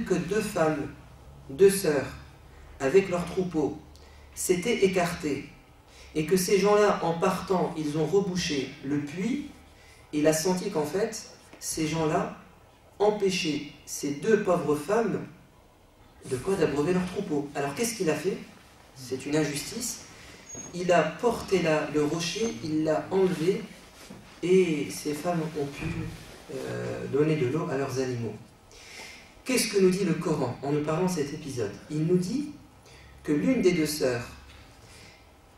vu que deux femmes, deux sœurs, avec leurs troupeaux, s'étaient écartées, et que ces gens-là, en partant, ils ont rebouché le puits, il a senti qu'en fait, ces gens-là empêchaient ces deux pauvres femmes de quoi d'abreuver leurs troupeaux. Alors qu'est-ce qu'il a fait? C'est une injustice. Il a porté le rocher, il l'a enlevé, et ces femmes ont pu donner de l'eau à leurs animaux. Qu'est-ce que nous dit le Coran en nous parlant de cet épisode? Il nous dit que l'une des deux sœurs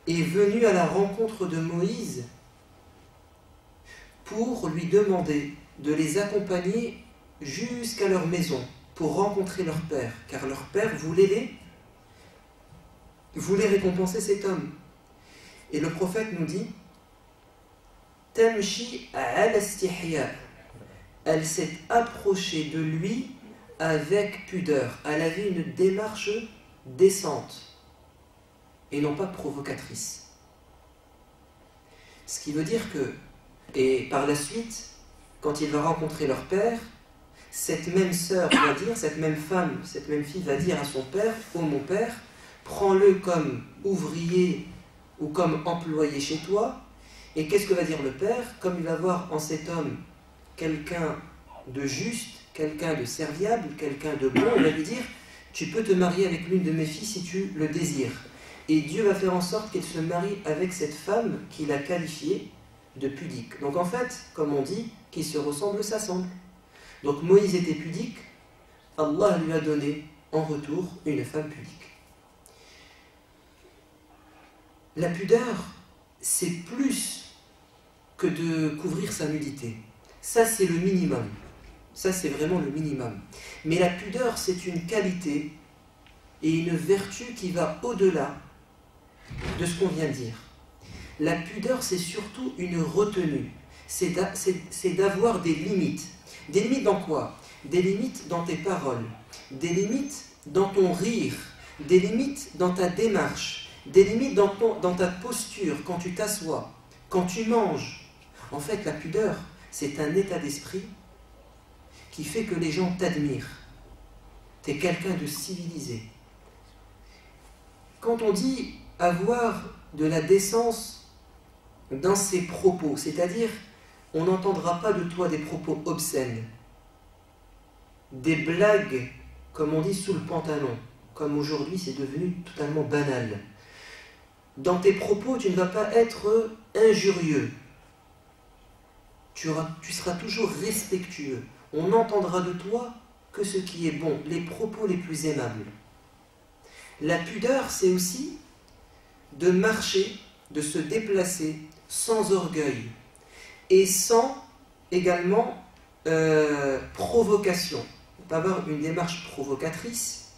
est venue à la rencontre de Moïse pour lui demander de les accompagner jusqu'à leur maison pour rencontrer leur père, car leur père voulait récompenser cet homme. Et le prophète nous dit Tamshi al-istihya, elle s'est approchée de lui avec pudeur. Elle avait une démarche décente et non pas provocatrice. Ce qui veut dire que, et par la suite, quand il va rencontrer leur père, cette même sœur va dire, cette même femme, cette même fille va dire à son père: « Oh mon père, prends-le comme ouvrier ou comme employé chez toi. » Et qu'est-ce que va dire le père? Comme il va voir en cet homme quelqu'un de juste, quelqu'un de serviable, quelqu'un de bon, il va lui dire: « Tu peux te marier avec l'une de mes filles si tu le désires. » Et Dieu va faire en sorte qu'il se marie avec cette femme qu'il a qualifiée de pudique. Donc en fait, comme on dit, qui se ressemble s'assemble. Donc Moïse était pudique, Allah lui a donné en retour une femme pudique. La pudeur, c'est plus que de couvrir sa nudité. Ça, c'est le minimum. Ça, c'est vraiment le minimum. Mais la pudeur, c'est une qualité et une vertu qui va au-delà de ce qu'on vient de dire. La pudeur, c'est surtout une retenue. C'est d'avoir des limites. Des limites dans quoi? Des limites dans tes paroles, des limites dans ton rire, des limites dans ta démarche, des limites dans ta posture, quand tu t'assois, quand tu manges. En fait, la pudeur, c'est un état d'esprit qui fait que les gens t'admirent. Tu es quelqu'un de civilisé. Quand on dit avoir de la décence dans ses propos, c'est-à-dire on n'entendra pas de toi des propos obscènes, des blagues, comme on dit, sous le pantalon, comme aujourd'hui c'est devenu totalement banal. Dans tes propos, tu ne vas pas être injurieux. Tu seras toujours respectueux. On n'entendra de toi que ce qui est bon, les propos les plus aimables. La pudeur, c'est aussi de marcher, de se déplacer sans orgueil et sans également provocation. On peut avoir une démarche provocatrice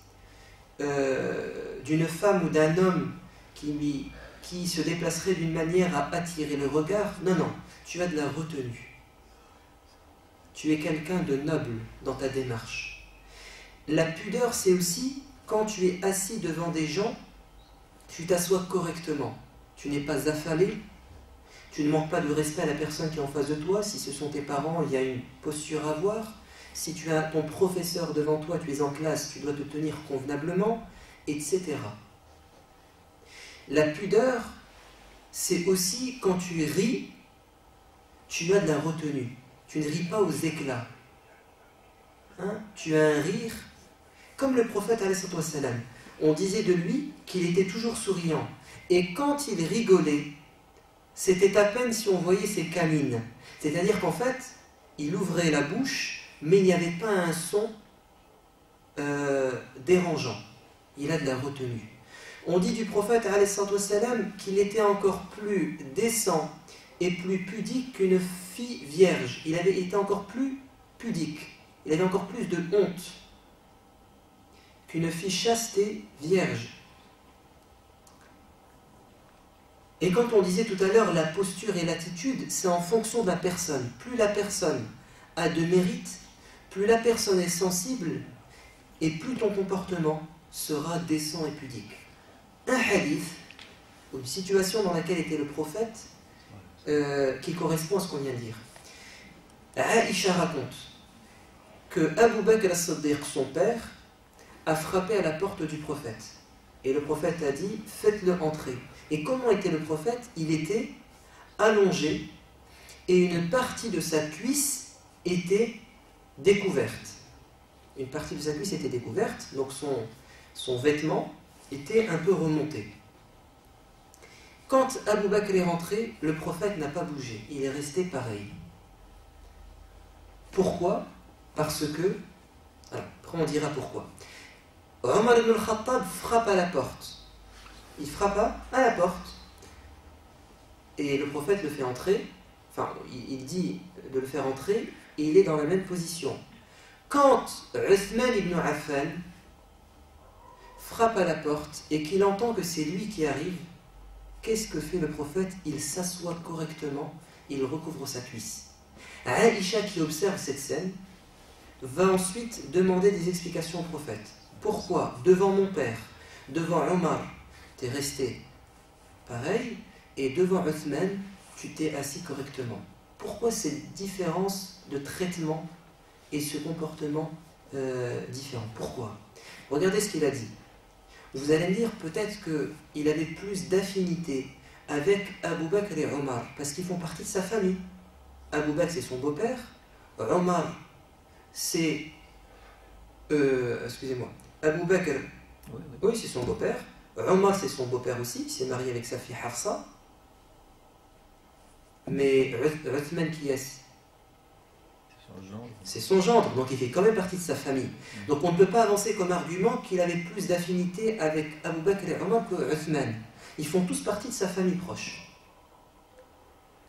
d'une femme ou d'un homme qui se déplacerait d'une manière à attirer le regard. Non, non, tu as de la retenue. Tu es quelqu'un de noble dans ta démarche. La pudeur, c'est aussi quand tu es assis devant des gens, tu t'assois correctement. Tu n'es pas affalé. Tu ne manques pas de respect à la personne qui est en face de toi. Si ce sont tes parents, il y a une posture à avoir. Si tu as ton professeur devant toi, tu es en classe, tu dois te tenir convenablement, etc. La pudeur, c'est aussi quand tu ris, tu as de la retenue. Tu ne ris pas aux éclats. Hein? Tu as un rire, comme le prophète alayhi salam. On disait de lui qu'il était toujours souriant. Et quand il rigolait, c'était à peine si on voyait ses canines. C'est-à-dire qu'en fait, il ouvrait la bouche, mais il n'y avait pas un son dérangeant. Il a de la retenue. On dit du prophète alayhi salam qu'il était encore plus décent et plus pudique qu'une fille vierge. Il avait été encore plus pudique. Il avait encore plus de honte qu'une fille chaste et vierge. Et quand on disait tout à l'heure la posture et l'attitude, c'est en fonction de la personne. Plus la personne a de mérite, plus la personne est sensible, et plus ton comportement sera décent et pudique. Un hadith, ou une situation dans laquelle était le prophète, qui correspond à ce qu'on vient de dire. Aïcha raconte que Abu Bakr as-Siddiq, son père, a frappé à la porte du prophète. Et le prophète a dit, faites-le entrer. Et comment était le prophète? Il était allongé et une partie de sa cuisse était découverte. Une partie de sa cuisse était découverte, donc son vêtement était un peu remonté. Quand Abu Bakr est rentré, le prophète n'a pas bougé, il est resté pareil. Pourquoi? Parce que, alors, après on dira pourquoi. Omar ibn al-Khattab frappe à la porte. Il frappa à la porte. Et le prophète le fait entrer, enfin, il dit de le faire entrer, et il est dans la même position. Quand Uthman ibn Affan frappe à la porte et qu'il entend que c'est lui qui arrive, qu'est-ce que fait le prophète? Il s'assoit correctement, il recouvre sa cuisse. Aïcha, qui observe cette scène, va ensuite demander des explications au prophète. Pourquoi, devant mon père, devant Omar, tu es resté pareil, et devant Uthman, tu t'es assis correctement? Pourquoi cette différence de traitement et ce comportement différent? Pourquoi? Regardez ce qu'il a dit. Vous allez me dire peut-être qu'il avait plus d'affinité avec Abu Bakr et Omar, parce qu'ils font partie de sa famille. Abu Bakr, c'est son beau-père. Omar, c'est... excusez-moi. Abu Bakr, oui, c'est son beau-père. Omar, c'est son beau-père aussi. Il s'est marié avec sa fille Hafsa. Mais Uthman, qui est-ce? C'est son gendre, donc il fait quand même partie de sa famille. Donc on ne peut pas avancer comme argument qu'il avait plus d'affinité avec Abu Bakr et Omar que Uthman. Ils font tous partie de sa famille proche.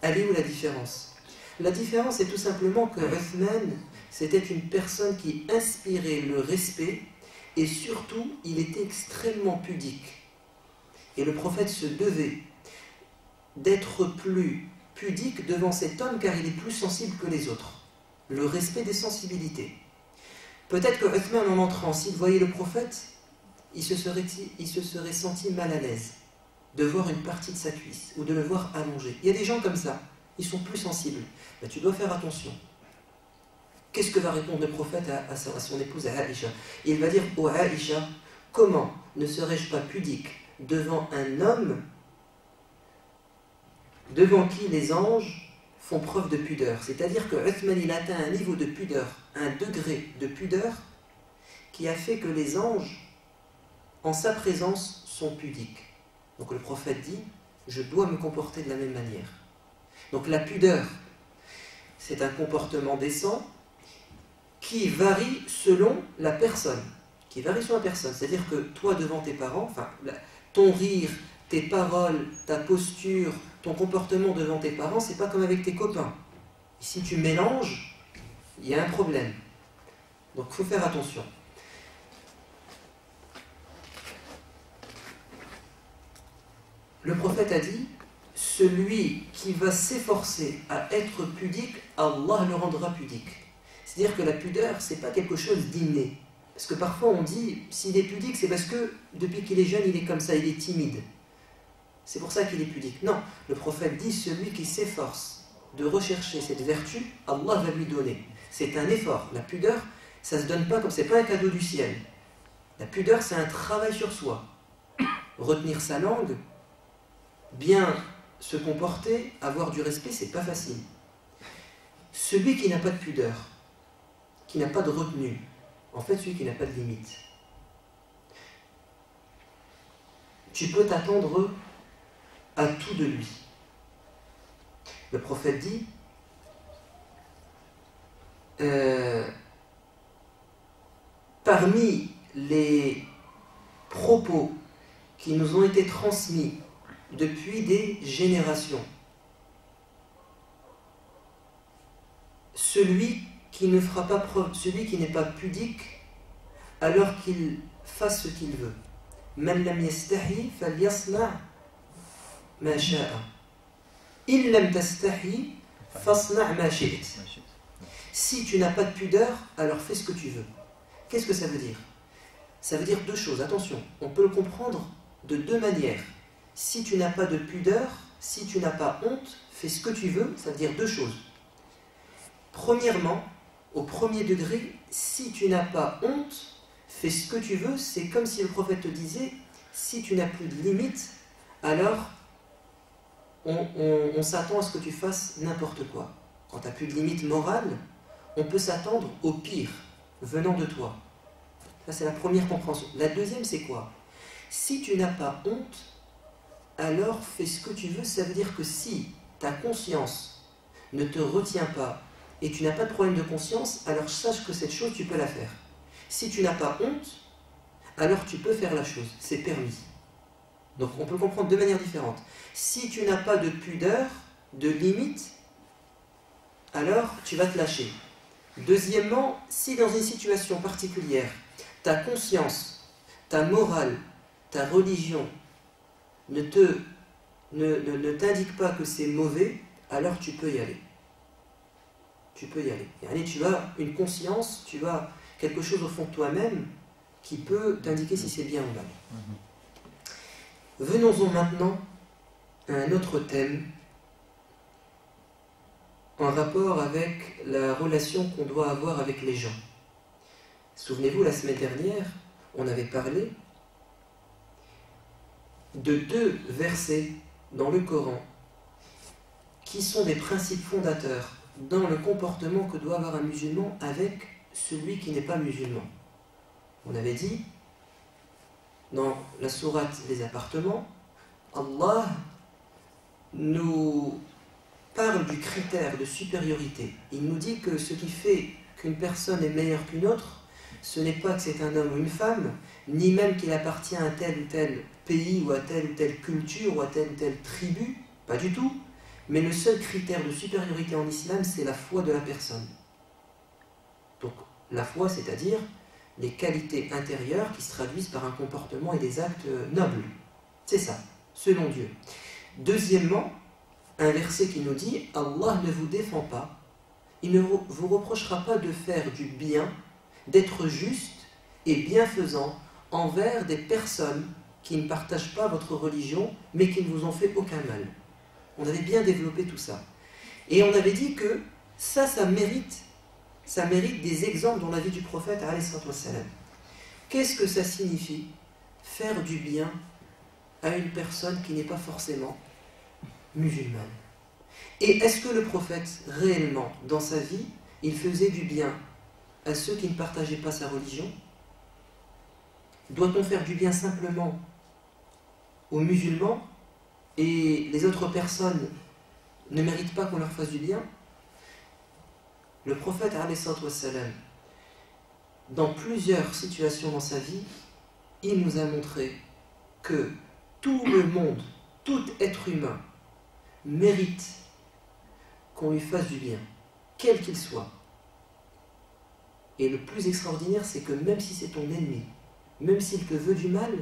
Elle est où la différence? La différence est tout simplement que Uthman, c'était une personne qui inspirait le respect et surtout, il était extrêmement pudique. Et le prophète se devait d'être plus pudique devant cet homme car il est plus sensible que les autres. Le respect des sensibilités. Peut-être que Uthman, en entrant, s'il voyait le prophète, il se serait senti mal à l'aise de voir une partie de sa cuisse ou de le voir allongé. Il y a des gens comme ça, ils sont plus sensibles. Mais tu dois faire attention. Qu'est-ce que va répondre le prophète à son épouse, à Aïcha? Il va dire, ô Aïcha, comment ne serais-je pas pudique devant un homme devant qui les anges font preuve de pudeur? C'est-à-dire que Uthman, il atteint un niveau de pudeur, un degré de pudeur qui a fait que les anges, en sa présence, sont pudiques. Donc le prophète dit, je dois me comporter de la même manière. Donc la pudeur, c'est un comportement décent qui varie selon la personne. C'est-à-dire que toi, devant tes parents, ton rire, tes paroles, ta posture, ton comportement devant tes parents, c'est pas comme avec tes copains. Si tu mélanges, il y a un problème. Donc il faut faire attention. Le prophète a dit, celui qui va s'efforcer à être pudique, Allah le rendra pudique. C'est-à-dire que la pudeur, c'est pas quelque chose d'inné. Parce que parfois on dit, s'il est pudique, c'est parce que depuis qu'il est jeune, il est comme ça, il est timide. C'est pour ça qu'il est pudique. Non, le prophète dit, celui qui s'efforce de rechercher cette vertu, Allah va lui donner. C'est un effort. La pudeur, ça ne se donne pas comme, c'est pas un cadeau du ciel. La pudeur, c'est un travail sur soi. Retenir sa langue, bien se comporter, avoir du respect, c'est pas facile. Celui qui n'a pas de pudeur, qui n'a pas de retenue, en fait celui qui n'a pas de limite, tu peux t'attendre à tout de lui. Le prophète dit, parmi les propos qui nous ont été transmis depuis des générations, celui qui ne fera pas preuve, celui qui n'est pas pudique, alors qu'il fasse ce qu'il veut. Man lam yastahi falyasna' ma sha'a. In lam tastahi fasna' ma shi'ta. Si tu n'as pas de pudeur, alors fais ce que tu veux. Qu'est-ce que ça veut dire? Ça veut dire deux choses. Attention, on peut le comprendre de deux manières. Si tu n'as pas de pudeur, si tu n'as pas honte, fais ce que tu veux, ça veut dire deux choses. Premièrement, au premier degré, si tu n'as pas honte, fais ce que tu veux, c'est comme si le prophète te disait, si tu n'as plus de limite, alors on s'attend à ce que tu fasses n'importe quoi. Quand tu n'as plus de limite morale, on peut s'attendre au pire venant de toi. Ça, c'est la première compréhension. La deuxième, c'est quoi? Si tu n'as pas honte, alors fais ce que tu veux. Ça veut dire que si ta conscience ne te retient pas et tu n'as pas de problème de conscience, alors sache que cette chose, tu peux la faire. Si tu n'as pas honte, alors tu peux faire la chose. C'est permis. Donc on peut le comprendre de manière différente. Si tu n'as pas de pudeur, de limite, alors tu vas te lâcher. Deuxièmement, si dans une situation particulière, ta conscience, ta morale, ta religion ne t'indique pas que c'est mauvais, alors tu peux y aller. Tu peux y aller. Et tu as une conscience, tu as quelque chose au fond de toi-même qui peut t'indiquer si c'est bien ou mal. Venons-en maintenant à un autre thème en rapport avec la relation qu'on doit avoir avec les gens. Souvenez-vous, la semaine dernière, on avait parlé de 2 versets dans le Coran qui sont des principes fondateurs dans le comportement que doit avoir un musulman avec celui qui n'est pas musulman. On avait dit, dans la sourate des appartements, Allah nous parle du critère de supériorité. Il nous dit que ce qui fait qu'une personne est meilleure qu'une autre, ce n'est pas que c'est un homme ou une femme, ni même qu'il appartient à tel ou tel pays ou à telle ou telle culture ou à telle ou telle tribu, pas du tout. Mais le seul critère de supériorité en islam, c'est la foi de la personne. Donc la foi, c'est-à-dire les qualités intérieures qui se traduisent par un comportement et des actes nobles. C'est ça, selon Dieu. Deuxièmement, un verset qui nous dit « Allah ne vous défend pas, il ne vous reprochera pas de faire du bien, d'être juste et bienfaisant envers des personnes qui ne partagent pas votre religion, mais qui ne vous ont fait aucun mal. » On avait bien développé tout ça. Et on avait dit que ça mérite des exemples dans la vie du prophète, alayhi salam. Qu'est-ce que ça signifie, faire du bien à une personne qui n'est pas forcément musulmane? Et est-ce que le prophète, réellement, dans sa vie, il faisait du bien à ceux qui ne partageaient pas sa religion? Doit-on faire du bien simplement aux musulmans et les autres personnes ne méritent pas qu'on leur fasse du bien? Le prophète, alayhi salam, dans plusieurs situations dans sa vie, il nous a montré que tout le monde, tout être humain, mérite qu'on lui fasse du bien, quel qu'il soit. Et le plus extraordinaire, c'est que même si c'est ton ennemi, même s'il te veut du mal,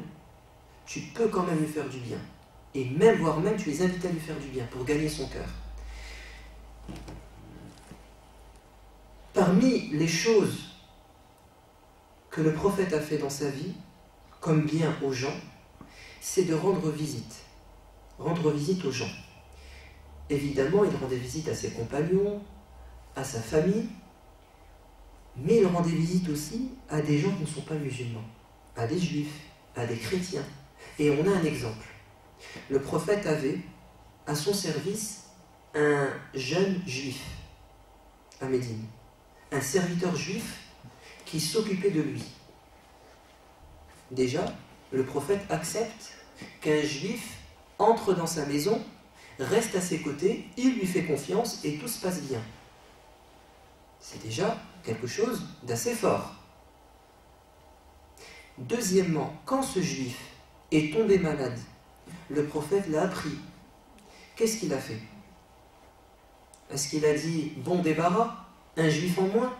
tu peux quand même lui faire du bien. Et même, voire même, tu les invites à lui faire du bien pour gagner son cœur. Parmi les choses que le prophète a fait dans sa vie, comme bien aux gens, c'est de rendre visite. Rendre visite aux gens. Évidemment, il rendait visite à ses compagnons, à sa famille, mais il rendait visite aussi à des gens qui ne sont pas musulmans, à des juifs, à des chrétiens. Et on a un exemple. Le prophète avait à son service un jeune juif à Médine, un serviteur juif qui s'occupait de lui. Déjà, le prophète accepte qu'un juif entre dans sa maison, reste à ses côtés, il lui fait confiance et tout se passe bien. C'est déjà quelque chose d'assez fort. Deuxièmement, quand ce juif est tombé malade, le prophète l'a appris. Qu'est-ce qu'il a fait? Est-ce qu'il a dit « bon débarras, un juif en moins »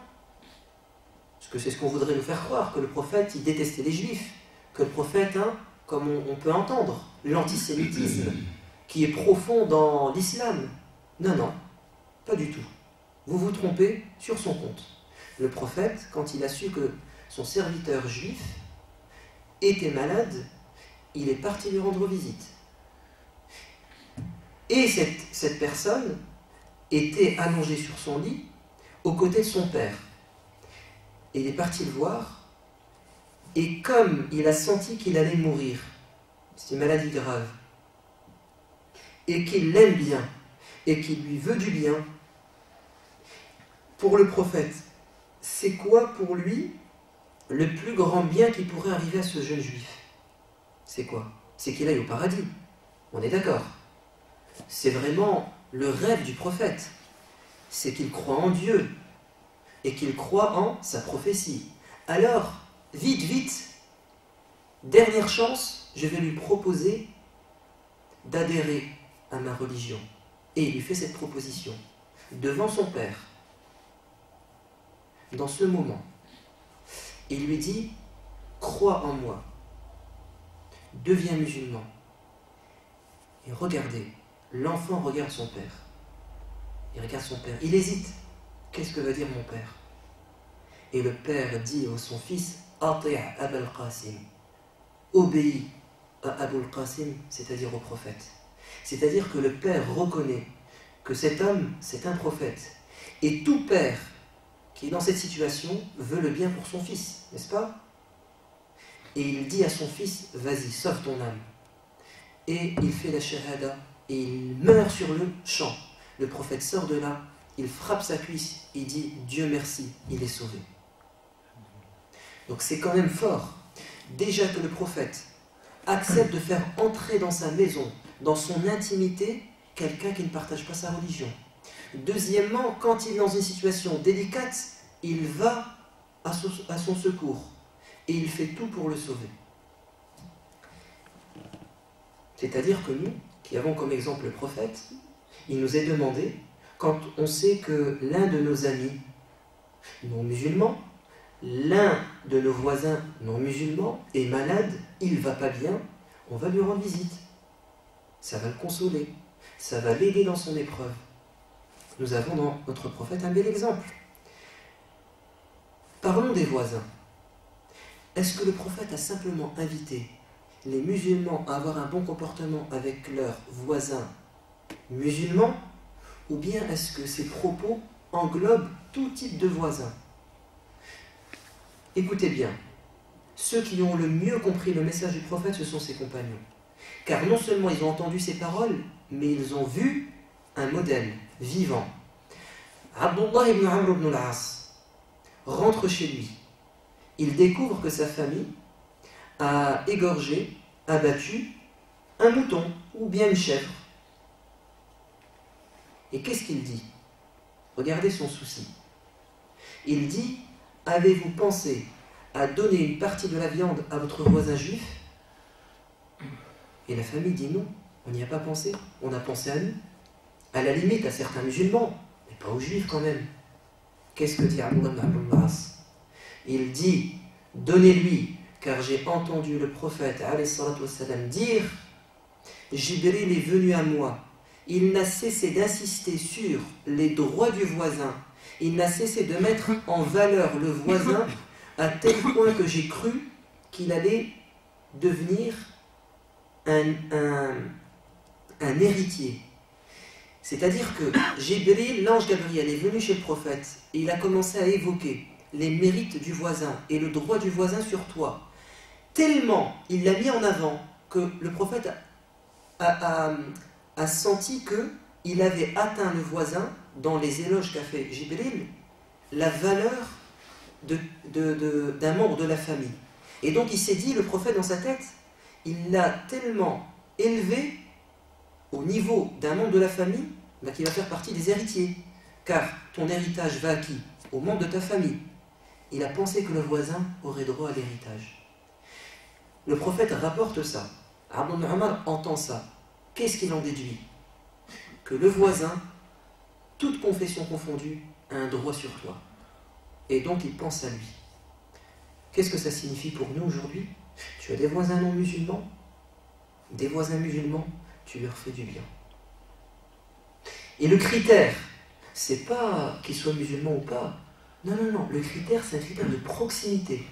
Parce que c'est ce qu'on voudrait nous faire croire, que le prophète, il détestait les juifs, que le prophète, comme on peut entendre, l'antisémitisme qui est profond dans l'islam. Non, non, pas du tout. Vous vous trompez sur son compte. Le prophète, quand il a su que son serviteur juif était malade, il est parti lui rendre visite. Et cette personne était allongée sur son lit, aux côtés de son père. Et il est parti le voir, Et comme il a senti qu'il allait mourir, c'est une maladie grave, et qu'il l'aime bien, et qu'il lui veut du bien, pour le prophète, c'est quoi pour lui le plus grand bien qui pourrait arriver à ce jeune juif? C'est quoi? C'est qu'il aille au paradis. On est d'accord. C'est vraiment le rêve du prophète. C'est qu'il croit en Dieu et qu'il croit en sa prophétie. Alors, vite, vite, dernière chance, je vais lui proposer d'adhérer à ma religion. Et il lui fait cette proposition devant son père. Dans ce moment, il lui dit, crois en moi, deviens musulman. Et regardez, l'enfant regarde son père. Il regarde son père, il hésite. Qu'est-ce que va dire mon père? Et le père dit à son fils, Ati' Abul Qasim, obéis à Abul Qasim, c'est-à-dire au prophète. C'est-à-dire que le père reconnaît que cet homme, c'est un prophète. Et tout père qui est dans cette situation veut le bien pour son fils, n'est-ce pas? Et il dit à son fils, vas-y, sauve ton âme. Et il fait la shahada, et il meurt sur le champ. Le prophète sort de là, il frappe sa cuisse, il dit, Dieu merci, il est sauvé. Donc c'est quand même fort. Déjà que le prophète accepte de faire entrer dans sa maison, dans son intimité, quelqu'un qui ne partage pas sa religion. Deuxièmement, quand il est dans une situation délicate, il va à son secours et il fait tout pour le sauver. C'est-à-dire que nous, qui avons comme exemple le prophète, il nous est demandé, quand on sait que l'un de nos amis non musulmans, l'un de nos voisins non musulmans est malade, il ne va pas bien, on va lui rendre visite. Ça va le consoler, ça va l'aider dans son épreuve. Nous avons dans notre prophète un bel exemple. Parlons des voisins. Est-ce que le prophète a simplement invité les musulmans à avoir un bon comportement avec leurs voisins musulmans, ou bien est-ce que ces propos englobent tout type de voisins? Écoutez bien, ceux qui ont le mieux compris le message du prophète, ce sont ses compagnons. Car non seulement ils ont entendu ses paroles, mais ils ont vu un modèle vivant. Abdullah ibn Amr ibn al-As rentre chez lui. Il découvre que sa famille a égorgé, abattu un mouton ou bien une chèvre. Et qu'est-ce qu'il dit? Regardez son souci. Il dit, avez-vous pensé à donner une partie de la viande à votre voisin juif? Et la famille dit non, on n'y a pas pensé, on a pensé à nous. À la limite à certains musulmans, mais pas aux juifs quand même. Qu'est-ce que dit Abdullah ibn Abbas? Il dit, donnez-lui, car j'ai entendu le prophète dire, Jibril est venu à moi, il n'a cessé d'insister sur les droits du voisin, il n'a cessé de mettre en valeur le voisin à tel point que j'ai cru qu'il allait devenir un héritier. C'est-à-dire que Jibril, l'ange Gabriel, est venu chez le prophète et il a commencé à évoquer les mérites du voisin et le droit du voisin sur toi. Tellement il l'a mis en avant que le prophète a senti qu'il avait atteint le voisin, dans les éloges qu'a fait Jibril, la valeur d'un membre de la famille. Et donc il s'est dit, le prophète dans sa tête, il l'a tellement élevé au niveau d'un membre de la famille qu'il va faire partie des héritiers. Car ton héritage va à qui? Au membre de ta famille. Il a pensé que le voisin aurait droit à l'héritage. Le prophète rapporte ça. Abdullah ibn Umar entend ça. Qu'est-ce qu'il en déduit? Que le voisin, toute confession confondue, a un droit sur toi. Et donc il pense à lui. Qu'est-ce que ça signifie pour nous aujourd'hui? Tu as des voisins non musulmans, des voisins musulmans, tu leur fais du bien. Et le critère, c'est pas qu'ils soient musulmans ou pas. Non, non, non. Le critère, c'est un critère de proximité.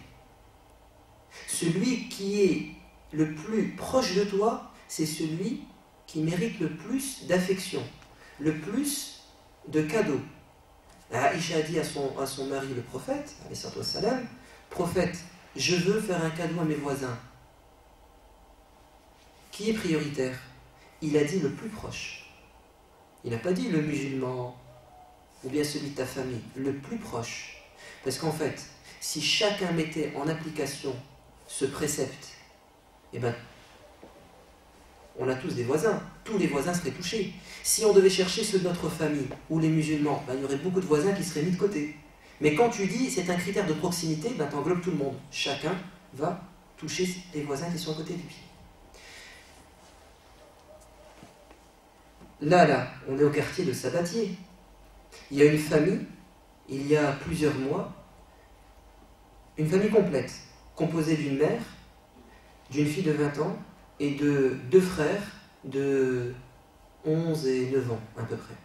Celui qui est le plus proche de toi, c'est celui qui mérite le plus d'affection, le plus de cadeaux. Aïcha a dit à son mari, le prophète, prophète, je veux faire un cadeau à mes voisins. Qui est prioritaire? Il a dit le plus proche. Il n'a pas dit le musulman ou bien celui de ta famille, le plus proche. Parce qu'en fait, si chacun mettait en application ce précepte, eh bien, on a tous des voisins, tous les voisins seraient touchés. Si on devait chercher ceux de notre famille ou les musulmans, ben, il y aurait beaucoup de voisins qui seraient mis de côté. Mais quand tu dis c'est un critère de proximité, ben, tu englobes tout le monde. Chacun va toucher les voisins qui sont à côté de lui. Là, on est au quartier de Sabatier. Il y a une famille, il y a plusieurs mois, une famille complète, composée d'une mère, d'une fille de 20 ans et de 2 frères de 11 et 9 ans à peu près,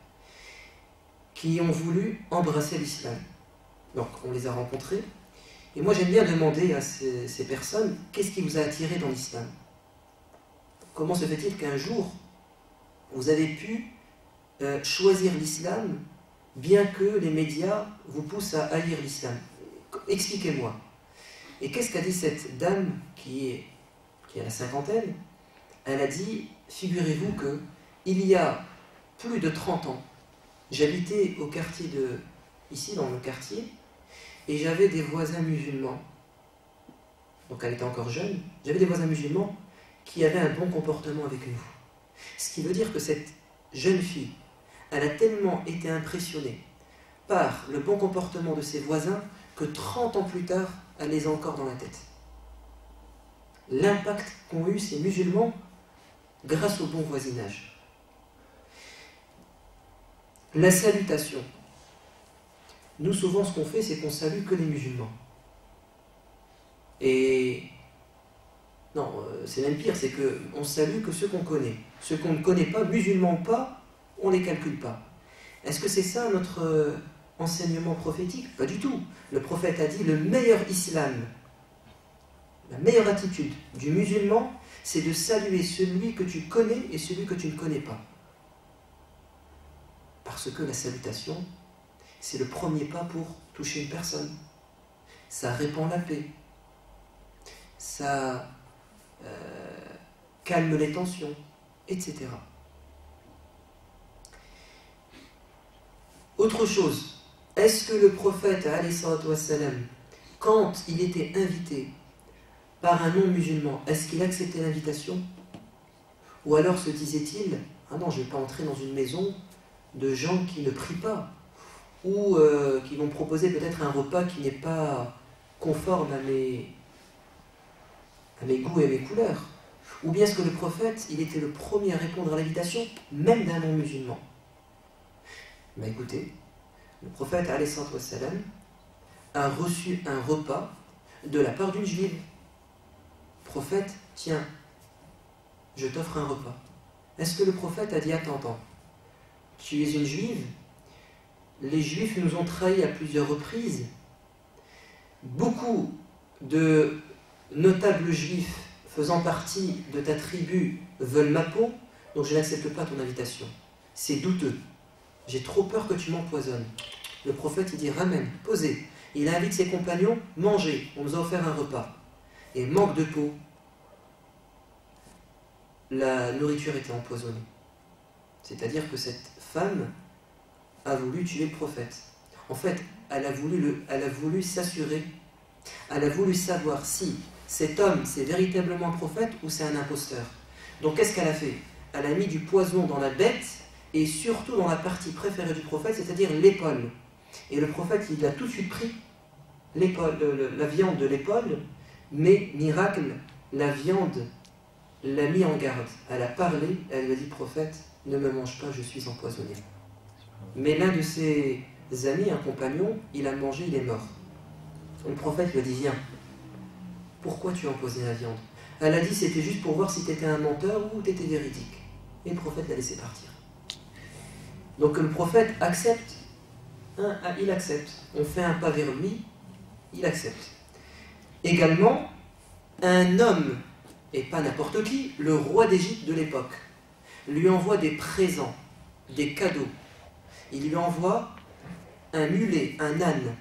qui ont voulu embrasser l'islam. Donc on les a rencontrés, et moi j'aime bien demander à ces personnes, qu'est-ce qui vous a attiré dans l'islam? Comment se fait-il qu'un jour, vous avez pu choisir l'islam, bien que les médias vous poussent à haïr l'islam? Expliquez-moi. Et qu'est-ce qu'a dit cette dame qui a la cinquantaine? Elle a dit, figurez-vous que il y a plus de 30 ans, j'habitais au quartier ici dans le quartier, et j'avais des voisins musulmans. Donc elle était encore jeune. J'avais des voisins musulmans qui avaient un bon comportement avec nous. Ce qui veut dire que cette jeune fille, elle a tellement été impressionnée par le bon comportement de ses voisins que 30 ans plus tard, elle les a encore dans la tête. L'impact qu'ont eu ces musulmans grâce au bon voisinage. La salutation. Nous, souvent, ce qu'on fait, c'est qu'on salue que les musulmans. Et non, c'est même pire, c'est qu'on salue que ceux qu'on connaît. Ceux qu'on ne connaît pas, musulmans ou pas, on ne les calcule pas. Est-ce que c'est ça notre enseignement prophétique? Pas du tout. Le prophète a dit, le meilleur islam, la meilleure attitude du musulman, c'est de saluer celui que tu connais et celui que tu ne connais pas. Parce que la salutation, c'est le premier pas pour toucher une personne. Ça répand la paix. Ça calme les tensions, etc. Autre chose, est-ce que le prophète, alayhi salatu wassalam, quand il était invité par un non-musulman, est-ce qu'il acceptait l'invitation? Ou alors se disait-il, ah non, je ne vais pas entrer dans une maison de gens qui ne prient pas, ou qui vont proposer peut-être un repas qui n'est pas conforme à mes goûts et mes couleurs. Ou bien est-ce que le prophète, il était le premier à répondre à l'invitation, même d'un non-musulman? Mais écoutez, le prophète, alayhi salatu wassalam, a reçu un repas de la part d'une juive. Prophète, tiens, je t'offre un repas. Est-ce que le prophète a dit, attends, tu es une juive? Les juifs nous ont trahis à plusieurs reprises. Beaucoup de notables juifs faisant partie de ta tribu veulent ma peau, donc je n'accepte pas ton invitation. C'est douteux. J'ai trop peur que tu m'empoisonnes. Le prophète, il dit, ramène, posez. Il invite ses compagnons, mangez, on nous a offert un repas. Et manque de peau, la nourriture était empoisonnée. C'est-à-dire que cette femme a voulu tuer le prophète. En fait, elle a voulu s'assurer, elle a voulu savoir si cet homme, c'est véritablement un prophète ou c'est un imposteur. Donc qu'est-ce qu'elle a fait? Elle a mis du poison dans la bête et surtout dans la partie préférée du prophète, c'est-à-dire l'épaule. Et le prophète, il a tout de suite pris la viande de l'épaule, mais miracle, la viande l'a mis en garde. Elle a parlé, elle lui a dit, prophète, ne me mange pas, je suis empoisonné. Mais l'un de ses amis, un compagnon, il a mangé, il est mort. Le prophète lui a dit, viens, pourquoi tu as empoisonné la viande? Elle a dit, c'était juste pour voir si tu étais un menteur ou tu étais véridique. Et le prophète l'a laissé partir. Donc le prophète accepte, il accepte. On fait un pas vers lui, il accepte. Également, un homme, et pas n'importe qui, le roi d'Égypte de l'époque, lui envoie des présents, des cadeaux. Il lui envoie un mulet, un âne.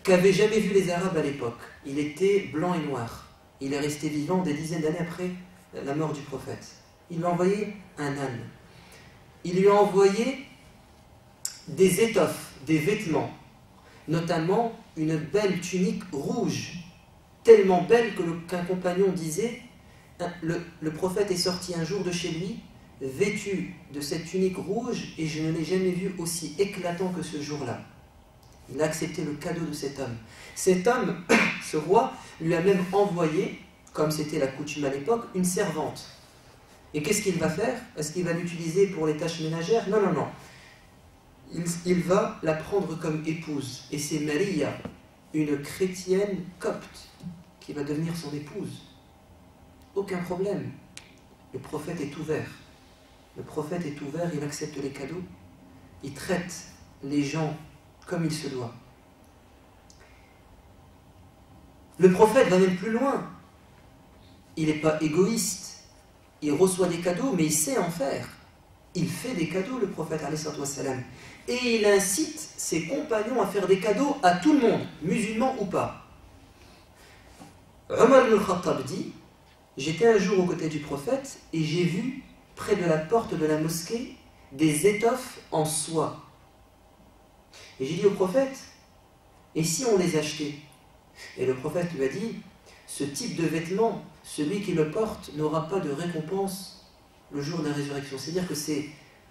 qu'avaient jamais vu les Arabes à l'époque. Il était blanc et noir. Il est resté vivant des dizaines d'années après la mort du prophète. Il lui a envoyé un âne. Il lui a envoyé des étoffes, des vêtements, notamment une belle tunique rouge, tellement belle qu'un compagnon disait, le prophète est sorti un jour de chez lui, vêtu de cette tunique rouge, et je ne l'ai jamais vu aussi éclatant que ce jour-là. Il a accepté le cadeau de cet homme. Cet homme, ce roi, lui a même envoyé, comme c'était la coutume à l'époque, une servante. Et qu'est-ce qu'il va faire? Est-ce qu'il va l'utiliser pour les tâches ménagères? Non, non, non. Il va la prendre comme épouse. Et c'est Maria, une chrétienne copte, qui va devenir son épouse. Aucun problème. Le prophète est ouvert. Le prophète est ouvert, il accepte les cadeaux. Il traite les gens comme il se doit. Le prophète va même plus loin. Il n'est pas égoïste. Il reçoit des cadeaux, mais il sait en faire. Il fait des cadeaux, le prophète, alayhi salam. Et il incite ses compagnons à faire des cadeaux à tout le monde, musulmans ou pas. Omar ibn al-Khattab dit, j'étais un jour aux côtés du prophète et j'ai vu, près de la porte de la mosquée, des étoffes en soie. Et j'ai dit au prophète, et si on les achetait? Et le prophète lui a dit, ce type de vêtement, celui qui le porte n'aura pas de récompense le jour de la résurrection. C'est-à-dire que c'est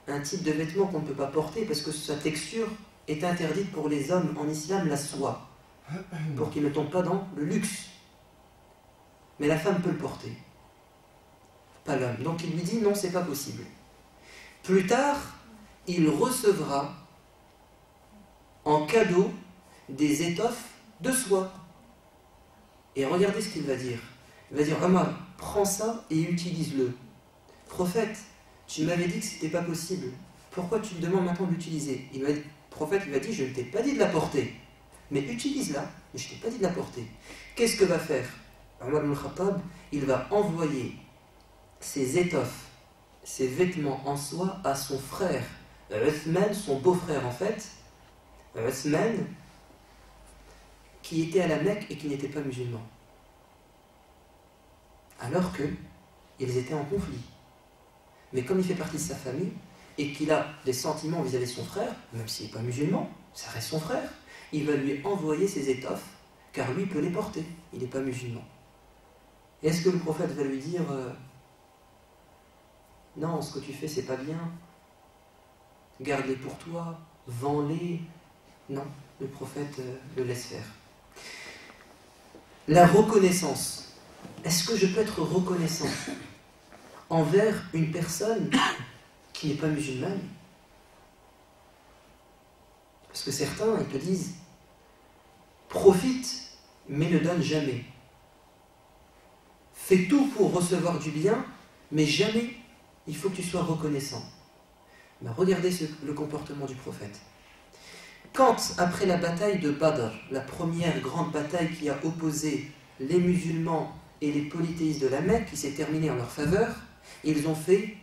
un type de vêtement qu'on ne peut pas porter parce que sa texture est interdite pour les hommes en islam, la soie, pour qu'ils ne tombent pas dans le luxe. Mais la femme peut le porter, pas l'homme. Donc il lui dit non, c'est pas possible. Plus tard, il recevra en cadeau des étoffes de soie. Et regardez ce qu'il va dire. Il va dire, Omar, prends ça et utilise-le. Prophète, tu m'avais dit que ce n'était pas possible. Pourquoi tu me demandes maintenant de l'utiliser? Le prophète lui a dit, je ne t'ai pas dit de la porter. Mais utilise-la, mais je ne t'ai pas dit de la porter. Qu'est-ce que va faire Omar ibn Khattab? Il va envoyer ses étoffes, ses vêtements en soie à son frère, Uthman, son beau-frère en fait. Uthman, qui était à la Mecque et qui n'était pas musulman. Alors qu'ils étaient en conflit. Mais comme il fait partie de sa famille, et qu'il a des sentiments vis-à-vis de son frère, même s'il n'est pas musulman, ça reste son frère, il va lui envoyer ses étoffes, car lui peut les porter, il n'est pas musulman. Est-ce que le prophète va lui dire non, ce que tu fais c'est pas bien, garde-les pour toi, vends-les? Non, le prophète le laisse faire. La reconnaissance. Est-ce que je peux être reconnaissant envers une personne qui n'est pas musulmane? Parce que certains, ils te disent profite, mais ne donne jamais. Fais tout pour recevoir du bien, mais jamais il faut que tu sois reconnaissant. Ben, regardez le comportement du prophète. Quand, après la bataille de Badr, la première grande bataille qui a opposé les musulmans et les polythéistes de la Mecque, qui s'est terminée en leur faveur, ils ont fait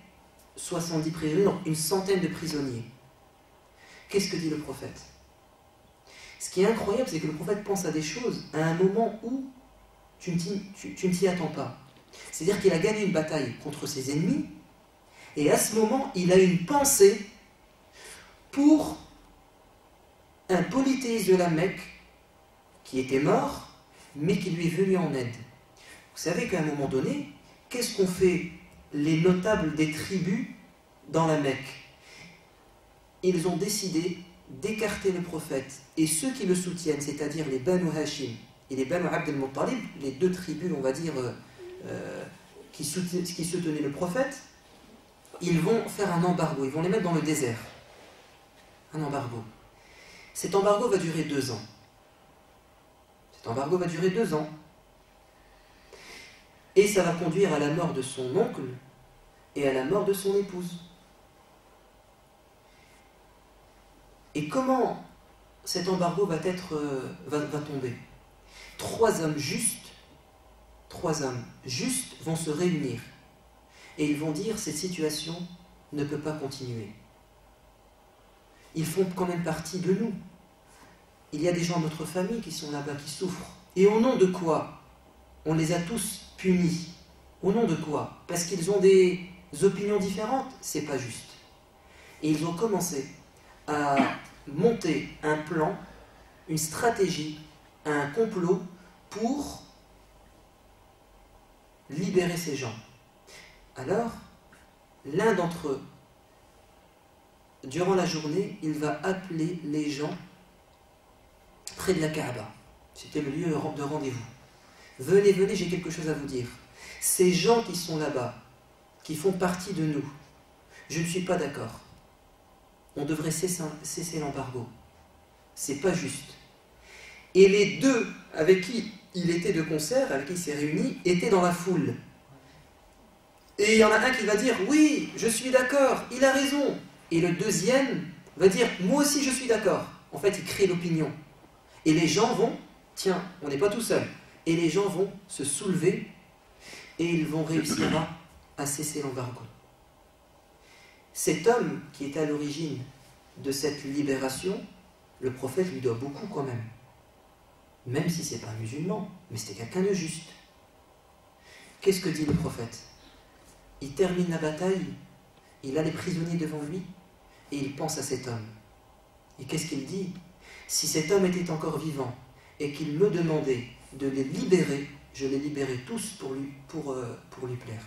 70 prisonniers, donc une centaine de prisonniers. Qu'est-ce que dit le prophète? Ce qui est incroyable, c'est que le prophète pense à des choses à un moment où tu ne t'y attends pas. C'est-à-dire qu'il a gagné une bataille contre ses ennemis, et à ce moment, il a une pensée pour un polythéiste de la Mecque qui était mort, mais qui lui est venu en aide. Vous savez qu'à un moment donné, qu'est-ce qu'ont fait les notables des tribus dans la Mecque? Ils ont décidé d'écarter le prophète, et ceux qui le soutiennent, c'est-à-dire les Banu Hashim et les Banu Abd al-Muttalib, les deux tribus, on va dire, qui soutenaient le prophète, ils vont faire un embargo, ils vont les mettre dans le désert. Un embargo. Cet embargo va durer 2 ans. Cet embargo va durer 2 ans. Et ça va conduire à la mort de son oncle et à la mort de son épouse. Et comment cet embargo va tomber? 3 hommes justes vont se réunir et ils vont dire cette situation ne peut pas continuer. Ils font quand même partie de nous. il y a des gens de notre famille qui sont là-bas, qui souffrent. Et au nom de quoi on les a tous punis? Au nom de quoi? Parce qu'ils ont des opinions différentes? C'est pas juste. Et ils ont commencé à monter un plan, une stratégie, un complot pour libérer ces gens. Alors, l'un d'entre eux, durant la journée, il va appeler les gens près de la Kaaba. C'était le lieu de rendez-vous. Venez, venez, j'ai quelque chose à vous dire. Ces gens qui sont là-bas, qui font partie de nous, je ne suis pas d'accord. On devrait cesser l'embargo. C'est pas juste. Et les deux avec qui il était de concert, avec qui il s'est réuni, étaient dans la foule. Et il y en a un qui va dire « Oui, je suis d'accord, il a raison ». Et le deuxième va dire « Moi aussi je suis d'accord ». En fait, il crée l'opinion. Et les gens vont « Tiens, on n'est pas tout seul ». Et les gens vont se soulever et ils vont réussir à cesser l'embargo. Cet homme qui était à l'origine de cette libération, le prophète lui doit beaucoup quand même. Même si ce n'est pas un musulman, mais c'était quelqu'un de juste. Qu'est-ce que dit le prophète? Il termine la bataille, il a les prisonniers devant lui, et il pense à cet homme. Et qu'est-ce qu'il dit? Si cet homme était encore vivant, et qu'il me demandait de les libérer, je les libérais tous pour lui plaire.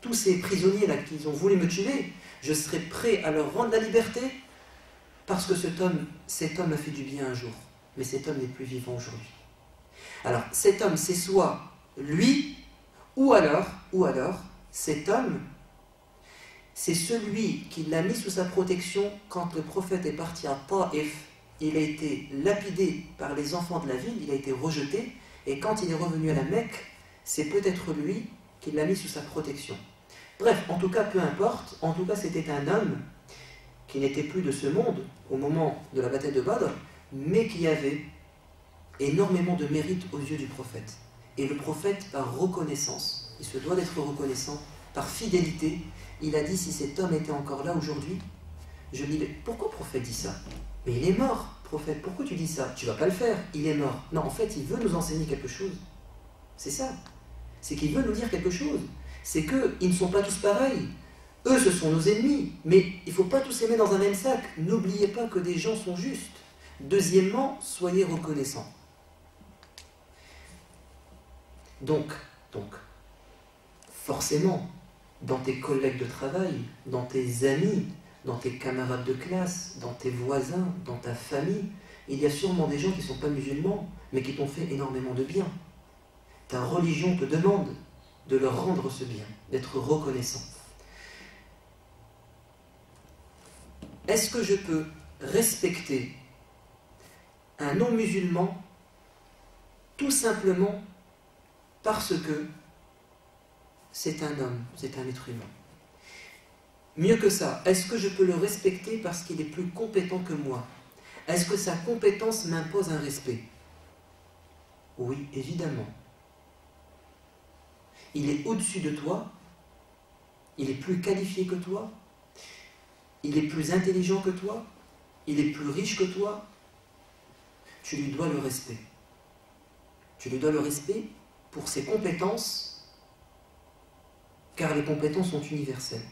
Tous ces prisonniers-là qui ont voulu me tuer, je serais prêt à leur rendre la liberté, parce que cet homme a fait du bien un jour. Mais cet homme n'est plus vivant aujourd'hui. Alors, cet homme, c'est soit lui, ou alors, cet homme, c'est celui qui l'a mis sous sa protection quand le prophète est parti à Taïf. Il a été lapidé par les enfants de la ville, il a été rejeté, et quand il est revenu à la Mecque, c'est peut-être lui qui l'a mis sous sa protection. Bref, en tout cas, peu importe, en tout cas, c'était un homme qui n'était plus de ce monde au moment de la bataille de Badr, mais qui avait énormément de mérite aux yeux du prophète. Et le prophète, par reconnaissance, il se doit d'être reconnaissant, par fidélité, il a dit, si cet homme était encore là aujourd'hui, je dis, pourquoi le prophète dit ça? Mais il est mort, prophète, pourquoi tu dis ça? Tu vas pas le faire, il est mort. Non, en fait, il veut nous enseigner quelque chose. C'est ça. C'est qu'il veut nous dire quelque chose. C'est qu'ils ne sont pas tous pareils. Eux, ce sont nos ennemis. Mais il ne faut pas tous les mettre dans un même sac. N'oubliez pas que des gens sont justes. Deuxièmement, soyez reconnaissants. Donc, forcément, dans tes collègues de travail, dans tes amis, dans tes camarades de classe, dans tes voisins, dans ta famille, il y a sûrement des gens qui ne sont pas musulmans, mais qui t'ont fait énormément de bien. Ta religion te demande de leur rendre ce bien, d'être reconnaissant. Est-ce que je peux respecter un non-musulman tout simplement parce que c'est un homme, c'est un être humain? Mieux que ça, est-ce que je peux le respecter parce qu'il est plus compétent que moi? Est-ce que sa compétence m'impose un respect? Oui, évidemment. Il est au-dessus de toi, il est plus qualifié que toi, il est plus intelligent que toi, il est plus riche que toi. Tu lui dois le respect. Tu lui dois le respect pour ses compétences, car les compétences sont universelles.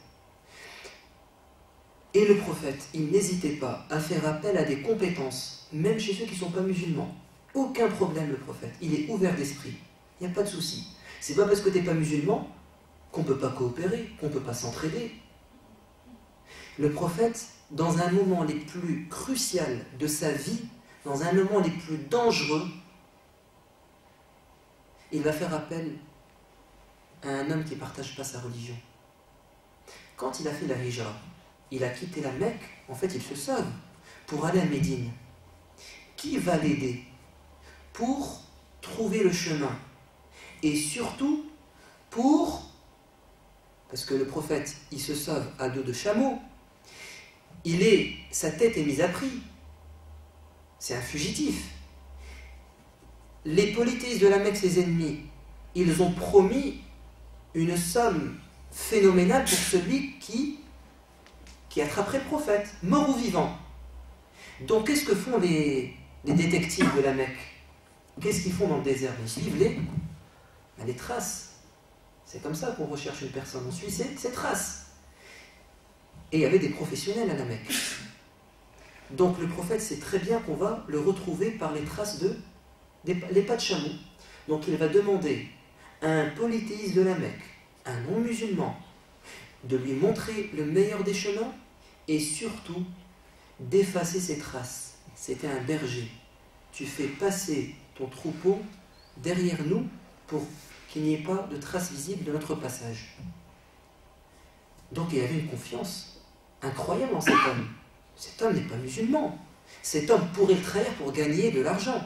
Et le prophète, il n'hésitait pas à faire appel à des compétences, même chez ceux qui ne sont pas musulmans. Aucun problème, le prophète. Il est ouvert d'esprit. Il n'y a pas de souci. C'est pas parce que tu n'es pas musulman qu'on ne peut pas coopérer, qu'on ne peut pas s'entraider. Le prophète, dans un moment les plus cruciaux de sa vie, dans un moment les plus dangereux, il va faire appel à un homme qui ne partage pas sa religion. Quand il a fait la hijra, il a quitté la Mecque, en fait il se sauve, pour aller à Médine. Qui va l'aider pour trouver le chemin? Et surtout, parce que le prophète, il se sauve à dos de chameau, sa tête est mise à prix. C'est un fugitif. Les polythéistes de la Mecque, ses ennemis, ils ont promis une somme phénoménale pour celui qui attraperait le prophète, mort ou vivant. Donc qu'est-ce que font les les détectives de la Mecque, qu'est-ce qu'ils font dans le désert? Ils suivent les traces. C'est comme ça qu'on recherche une personne. On suit ses traces. Et il y avait des professionnels à la Mecque. Donc le prophète sait très bien qu'on va le retrouver par les traces les pas de chameau. Donc il va demander à un polythéiste de la Mecque, un non-musulman, de lui montrer le meilleur des chemins et surtout d'effacer ses traces. C'était un berger. Tu fais passer ton troupeau derrière nous pour qu'il n'y ait pas de traces visibles de notre passage. Donc il avait une confiance incroyable en cet homme. Cet homme n'est pas musulman. Cet homme pourrait le trahir pour gagner de l'argent.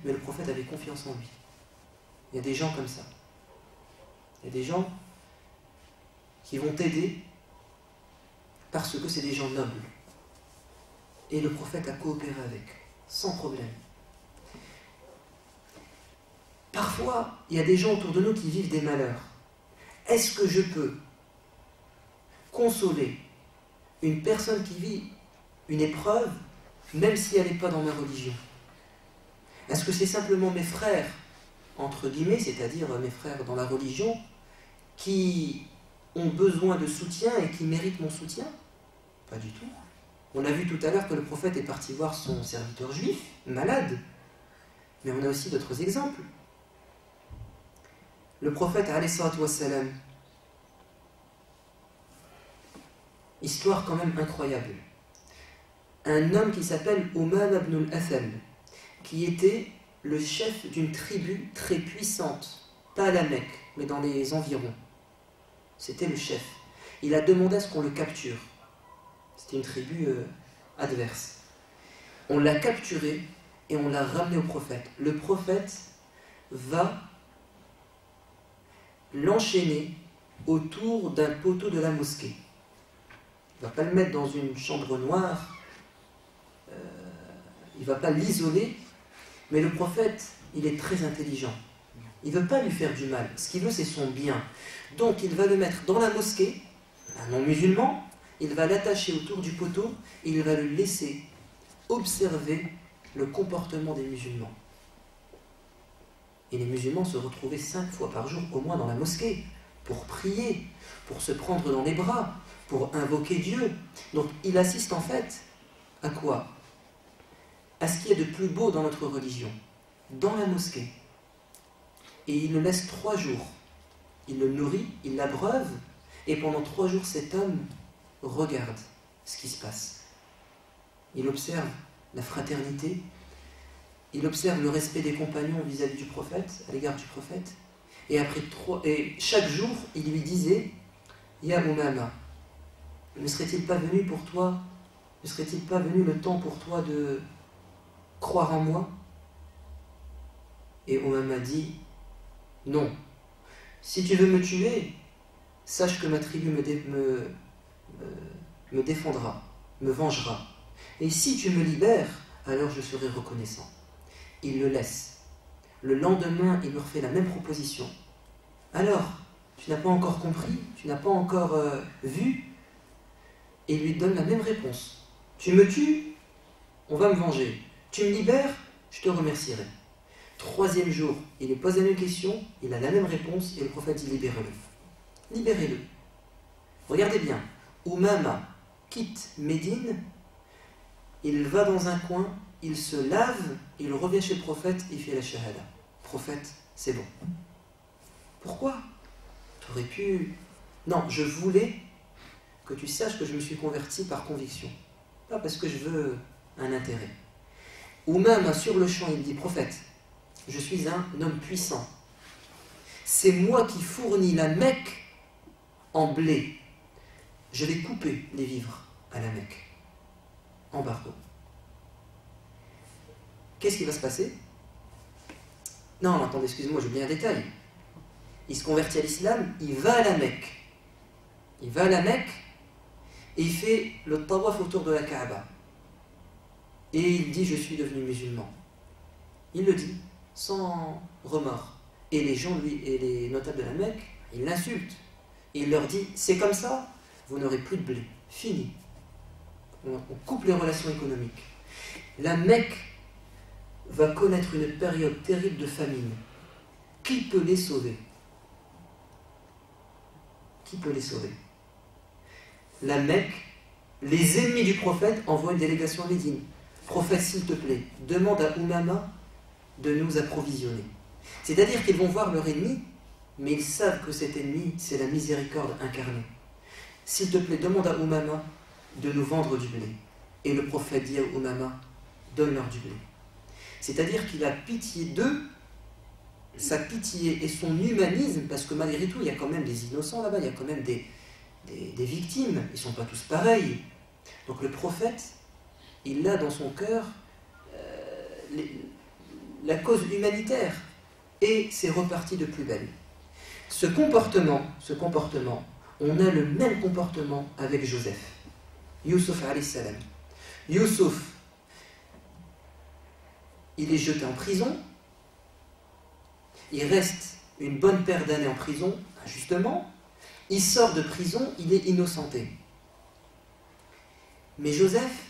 Mais le prophète avait confiance en lui. Il y a des gens comme ça. Il y a des gens qui vont t'aider parce que c'est des gens nobles. Et le prophète a coopéré avec, sans problème. Parfois, il y a des gens autour de nous qui vivent des malheurs. Est-ce que je peux consoler une personne qui vit une épreuve, même si elle n'est pas dans ma religion? Est-ce que c'est simplement mes frères, entre guillemets, c'est-à-dire mes frères dans la religion, qui ont besoin de soutien et qui méritent mon soutien? Pas du tout. On a vu tout à l'heure que le prophète est parti voir son serviteur juif, malade. Mais on a aussi d'autres exemples. Le prophète, alayhi salatu wassalam, histoire quand même incroyable. Un homme qui s'appelle Umama ibn al-Athal, qui était le chef d'une tribu très puissante, pas à la Mecque, mais dans les environs. C'était le chef. Il a demandé à ce qu'on le capture. C'était une tribu adverse. On l'a capturé et on l'a ramené au prophète. Le prophète va l'enchaîner autour d'un poteau de la mosquée. Il ne va pas le mettre dans une chambre noire, il ne va pas l'isoler, mais le prophète, il est très intelligent. Il ne veut pas lui faire du mal. Ce qu'il veut, c'est son bien. Donc, il va le mettre dans la mosquée, un non-musulman, il va l'attacher autour du poteau et il va le laisser observer le comportement des musulmans. Et les musulmans se retrouvaient 5 fois par jour au moins dans la mosquée pour prier, pour se prendre dans les bras, pour invoquer Dieu. Donc il assiste en fait à quoi? À ce qu'il y a de plus beau dans notre religion, dans la mosquée. Et il le laisse 3 jours. Il le nourrit, il l'abreuve, et pendant 3 jours cet homme regarde ce qui se passe. Il observe la fraternité, il observe le respect des compagnons vis-à-vis du prophète, à l'égard du prophète, et chaque jour, il lui disait « Ya Umama, ne serait-il pas venu pour toi, ne serait-il pas venu le temps pour toi de croire en moi ?» Et Umama dit « Non, si tu veux me tuer, sache que ma tribu me défendra, me vengera. Et si tu me libères, alors je serai reconnaissant. » Il le laisse. Le lendemain, il me refait la même proposition. Alors, tu n'as pas encore compris, tu n'as pas encore vu, et il lui donne la même réponse. Tu me tues, on va me venger. Tu me libères, je te remercierai. 3e jour, il lui pose la même question, il a la même réponse, et le prophète dit libérez-le. Libérez-le. Regardez bien, Umama quitte Médine, il va dans un coin, il se lave, il revient chez le prophète, il fait la shahada. Prophète, c'est bon. Pourquoi? Tu aurais pu... Non, je voulais que tu saches que je me suis converti par conviction. Pas parce que je veux un intérêt. Ou même sur le champ, il dit, prophète, je suis un homme puissant. C'est moi qui fournis la Mecque en blé. Je vais couper les vivres à la Mecque. Embargo. Qu'est-ce qui va se passer? Non, attendez, excusez-moi, j'oublie un détail. Il se convertit à l'islam, il va à la Mecque. Il va à la Mecque et il fait le tawaf autour de la Kaaba. Et il dit, je suis devenu musulman. Il le dit, sans remords. Et les gens, et les notables de la Mecque, ils l'insultent. Et il leur dit, c'est comme ça, vous n'aurez plus de blé. Fini. On coupe les relations économiques. La Mecque va connaître une période terrible de famine. Qui peut les sauver? Qui peut les sauver? La Mecque, les ennemis du prophète envoient une délégation à Médine. Prophète, s'il te plaît, demande à Oumama de nous approvisionner. C'est-à-dire qu'ils vont voir leur ennemi, mais ils savent que cet ennemi, c'est la miséricorde incarnée. S'il te plaît, demande à Oumama de nous vendre du blé. Et le prophète dit à Oumama, donne-leur du blé. C'est-à-dire qu'il a pitié d'eux, sa pitié et son humanisme, parce que malgré tout, il y a quand même des innocents là-bas, il y a quand même des victimes, ils ne sont pas tous pareils. Donc le prophète, il a dans son cœur la cause humanitaire, et c'est reparti de plus belle. Ce comportement, on a le même comportement avec Joseph. Youssouf alayhi salam. Youssouf, il est jeté en prison, il reste une bonne paire d'années en prison, injustement, il sort de prison, il est innocenté. Mais Joseph,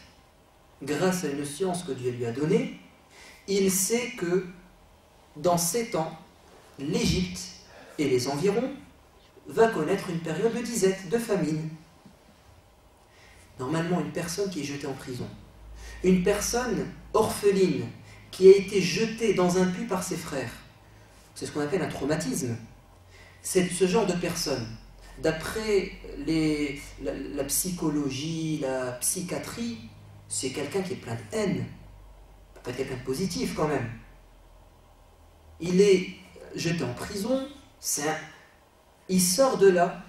grâce à une science que Dieu lui a donnée, il sait que dans 7 ans, l'Égypte et les environs va connaître une période de disette, de famine. Normalement, une personne qui est jetée en prison, une personne orpheline qui a été jetée dans un puits par ses frères, c'est ce qu'on appelle un traumatisme. C'est ce genre de personne, d'après la psychologie, la psychiatrie, c'est quelqu'un qui est plein de haine, pas quelqu'un de positif quand même. Il est jeté en prison, il sort de là,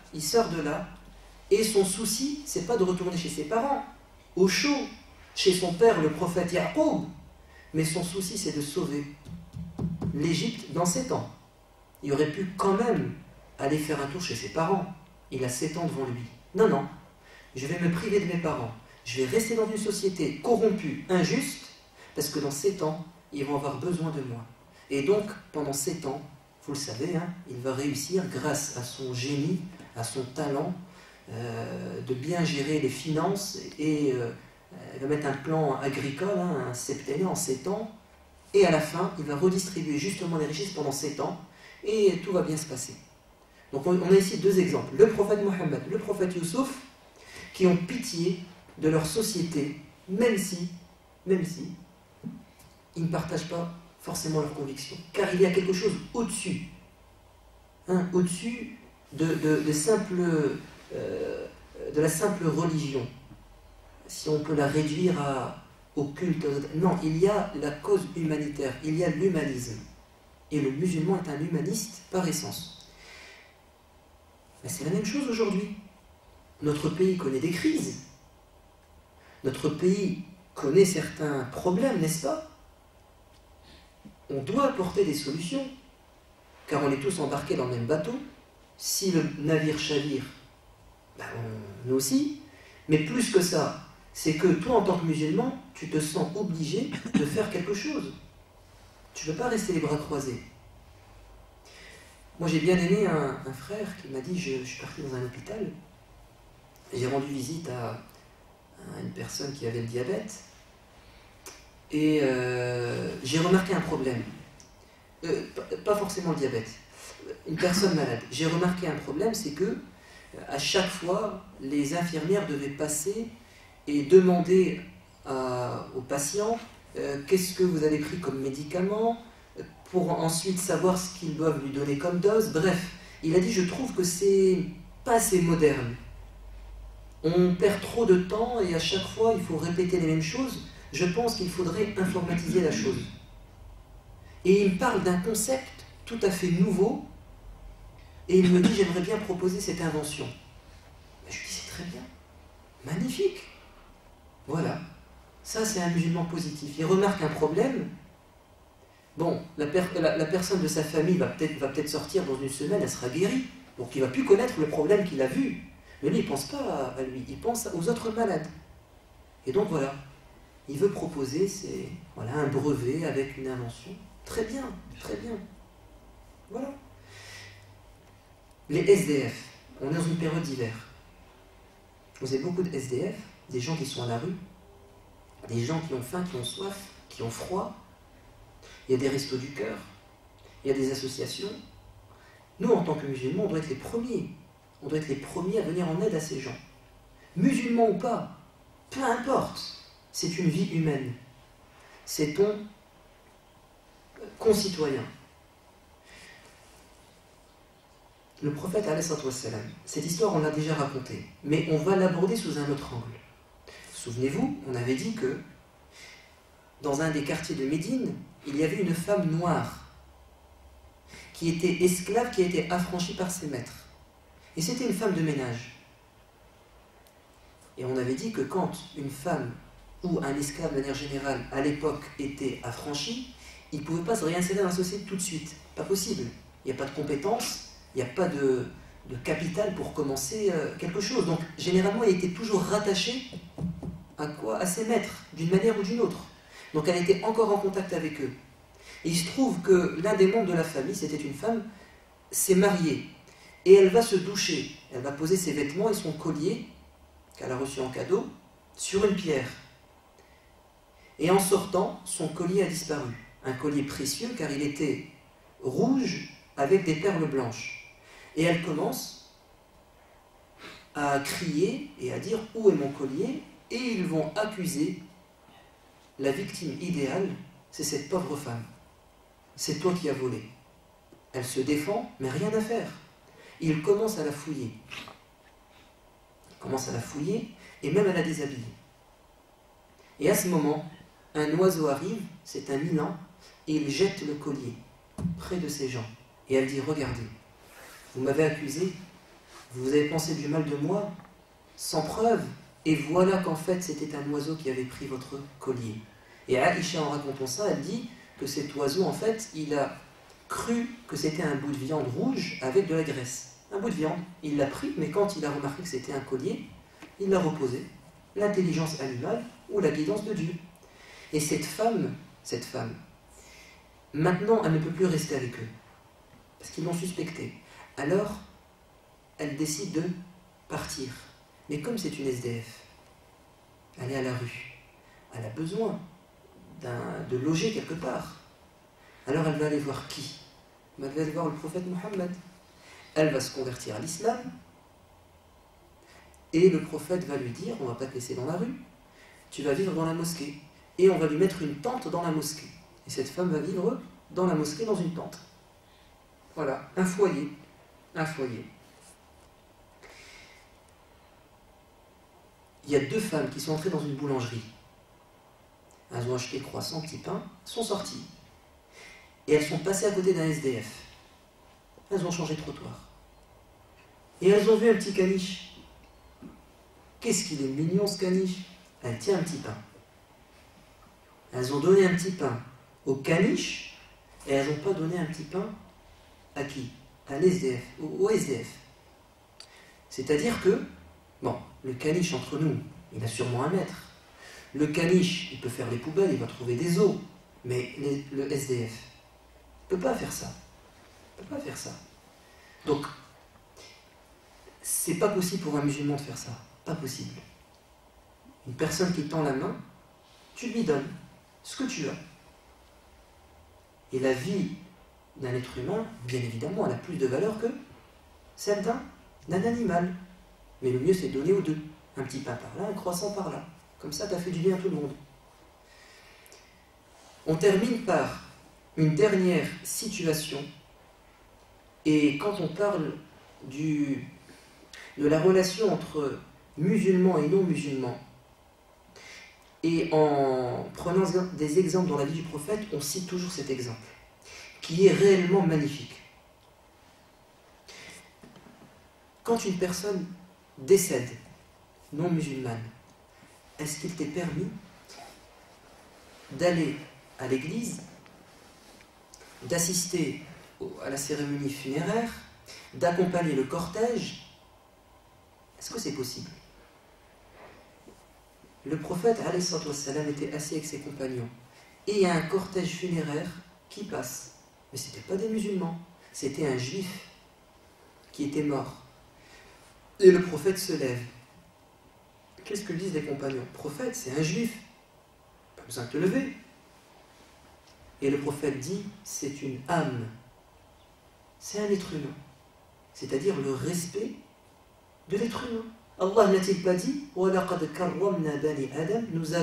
et son souci, c'est pas de retourner chez ses parents, au chaud, chez son père, le prophète Yaqub, mais son souci, c'est de sauver l'Égypte dans 7 ans. Il aurait pu quand même aller faire un tour chez ses parents. Il a 7 ans devant lui. Non, je vais me priver de mes parents. Je vais rester dans une société corrompue, injuste, parce que dans 7 ans, ils vont avoir besoin de moi. Et donc, pendant 7 ans, vous le savez, il va réussir, grâce à son génie, à son talent, de bien gérer les finances, et il va mettre un plan agricole, un septennat en 7 ans, et à la fin, il va redistribuer justement les richesses pendant 7 ans, et tout va bien se passer. Donc on a ici 2 exemples, le prophète Mohammed, le prophète Youssouf, qui ont pitié de leur société, même si ils ne partagent pas forcément leurs convictions, car il y a quelque chose au-dessus, au-dessus de la simple religion, si on peut la réduire au culte. Non, il y a la cause humanitaire, il y a l'humanisme, et le musulman est un humaniste par essence. Mais c'est la même chose aujourd'hui. Notre pays connaît des crises, notre pays connaît certains problèmes, n'est-ce pas? On doit apporter des solutions, car on est tous embarqués dans le même bateau. Si le navire chavire, nous aussi. Mais plus que ça, c'est que toi, en tant que musulman, tu te sens obligé de faire quelque chose. Tu ne veux pas rester les bras croisés. Moi, j'ai bien aimé un frère qui m'a dit, je suis parti dans un hôpital, j'ai rendu visite à une personne qui avait le diabète, et j'ai remarqué un problème. Pas forcément le diabète, une personne malade. J'ai remarqué un problème, c'est que à chaque fois, les infirmières devaient passer et demander aux patients qu'est-ce que vous avez pris comme médicament, pour ensuite savoir ce qu'ils doivent lui donner comme dose. Bref, il a dit, je trouve que c'est pas assez moderne. On perd trop de temps et à chaque fois, il faut répéter les mêmes choses. Je pense qu'il faudrait informatiser la chose. Et il me parle d'un concept tout à fait nouveau, et il me dit, j'aimerais bien proposer cette invention. Je lui dis, c'est très bien, magnifique. Voilà, ça c'est un musulman positif. Il remarque un problème. Bon, la personne de sa famille va peut-être sortir dans une semaine, elle sera guérie. Donc il ne va plus connaître le problème qu'il a vu. Mais lui, il ne pense pas à lui, il pense aux autres malades. Et donc voilà, il veut proposer un brevet avec une invention. Très bien, très bien. Voilà. Les SDF, on est dans une période d'hiver. Vous avez beaucoup de SDF, des gens qui sont à la rue, des gens qui ont faim, qui ont soif, qui ont froid. Il y a des restos du cœur, il y a des associations. Nous, en tant que musulmans, on doit être les premiers. On doit être les premiers à venir en aide à ces gens. Musulmans ou pas, peu importe, c'est une vie humaine. C'est ton concitoyen. Le prophète, cette histoire, on l'a déjà racontée, mais on va l'aborder sous un autre angle. Souvenez-vous, on avait dit que dans un des quartiers de Médine, il y avait une femme noire qui était esclave, qui a été affranchie par ses maîtres. Et c'était une femme de ménage. Et on avait dit que quand une femme ou un esclave de manière générale à l'époque était affranchi, il ne pouvait pas se réinsérer dans la société tout de suite. Pas possible. Il n'y a pas de compétences, il n'y a pas de capital pour commencer quelque chose. Donc généralement, il était toujours rattaché à quoi? À ses maîtres, d'une manière ou d'une autre. Donc elle était encore en contact avec eux. Et il se trouve que l'un des membres de la famille, c'était une femme, s'est mariée. Et elle va se doucher. Elle va poser ses vêtements et son collier, qu'elle a reçu en cadeau, sur une pierre. Et en sortant, son collier a disparu. Un collier précieux car il était rouge avec des perles blanches. Et elle commence à crier et à dire « Où est mon collier ?» Et ils vont accuser la victime idéale, c'est cette pauvre femme. C'est toi qui as volé. Elle se défend, mais rien à faire. Il commence à la fouiller. Il commence à la fouiller et même à la déshabiller. Et à ce moment, un oiseau arrive, c'est un milan, et il jette le collier près de ses gens. Et elle dit, regardez, vous m'avez accusé, vous avez pensé du mal de moi, sans preuve, et voilà qu'en fait c'était un oiseau qui avait pris votre collier. Et Aïcha, en racontant ça, elle dit que cet oiseau, en fait, il a cru que c'était un bout de viande rouge avec de la graisse. Un bout de viande, il l'a pris, mais quand il a remarqué que c'était un collier, il l'a reposé. L'intelligence animale ou la guidance de Dieu. Et cette femme, maintenant, elle ne peut plus rester avec eux, parce qu'ils l'ont suspectée. Alors, elle décide de partir. Mais comme c'est une SDF, elle est à la rue, elle a besoin de loger quelque part. Alors elle va aller voir qui? Elle va aller voir le prophète Mohammed. Elle va se convertir à l'islam, et le prophète va lui dire, on ne va pas te laisser dans la rue, tu vas vivre dans la mosquée. Et on va lui mettre une tente dans la mosquée. Et cette femme va vivre dans la mosquée, dans une tente. Voilà, un foyer. Un foyer. Il y a deux femmes qui sont entrées dans une boulangerie. Elles ont acheté croissants, petits pains, sont sorties. Et elles sont passées à côté d'un SDF. Elles ont changé de trottoir. Et elles ont vu un petit caniche. Qu'est-ce qu'il est mignon ce caniche. Elle tient un petit pain. Elles ont donné un petit pain au caniche et elles n'ont pas donné un petit pain à qui? À l'SDF, au SDF. C'est-à-dire que, bon, le caniche entre nous, il a sûrement un maître. Le caniche, il peut faire les poubelles, il va trouver des os. Mais le SDF ne peut pas faire ça. Il ne peut pas faire ça. Donc, c'est pas possible pour un musulman de faire ça. Pas possible. Une personne qui tend la main, tu lui donnes ce que tu as. Et la vie d'un être humain, bien évidemment, elle a plus de valeur que celle d'un animal. Mais le mieux, c'est de donner aux deux. Un petit pain par là, un croissant par là. Comme ça, tu as fait du bien à tout le monde. On termine par une dernière situation. Et quand on parle de la relation entre musulmans et non-musulmans, et en prenant des exemples dans la vie du prophète, on cite toujours cet exemple, qui est réellement magnifique. Quand une personne décède, non musulmane, est-ce qu'il t'est permis d'aller à l'église, d'assister à la cérémonie funéraire, d'accompagner le cortège? Est-ce que c'est possible? Le prophète était assis avec ses compagnons. Et il y a un cortège funéraire qui passe. Mais ce n'était pas des musulmans. C'était un juif qui était mort. Et le prophète se lève. Qu'est-ce que disent les compagnons? Prophète, c'est un juif. Pas besoin de te lever. Et le prophète dit, c'est une âme. C'est un être humain. C'est-à-dire le respect de l'être humain. Allah n'a-t-il pas dit وَلَقَدْ كَرَّمْنَا بَنِي Adam, nous